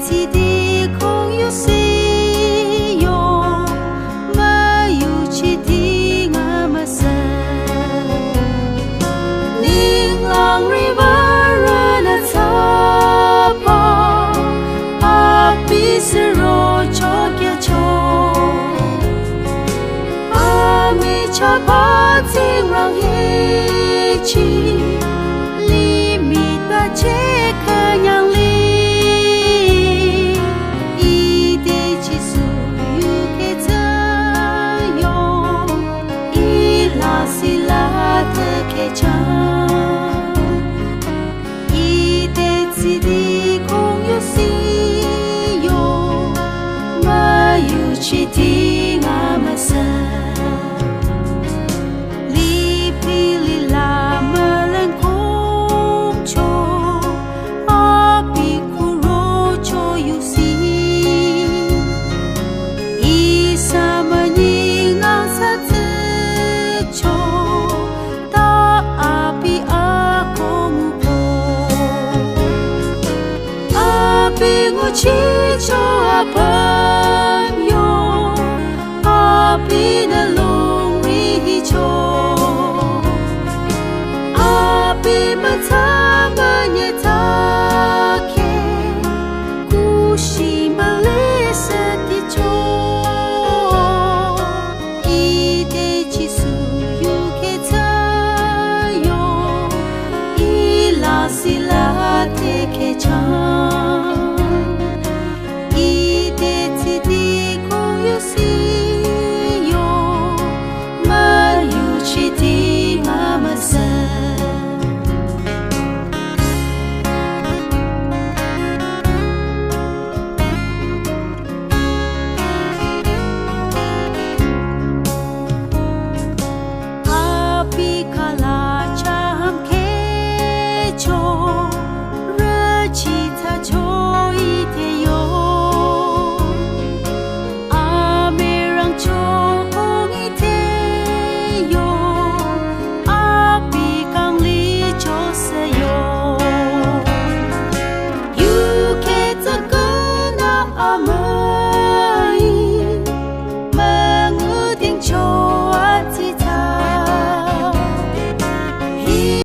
起的空有谁哟？没有起的阿玛森，宁浪 river 那擦吧，阿比斯罗乔给乔，阿米恰巴金让黑起。切克扬里，一地基础有给这样，伊拉西拉特给唱，一地基地空有西哟，没有去听阿玛森。祈求啊朋友，阿比那龙里求，阿比嘛他们也他看，故事。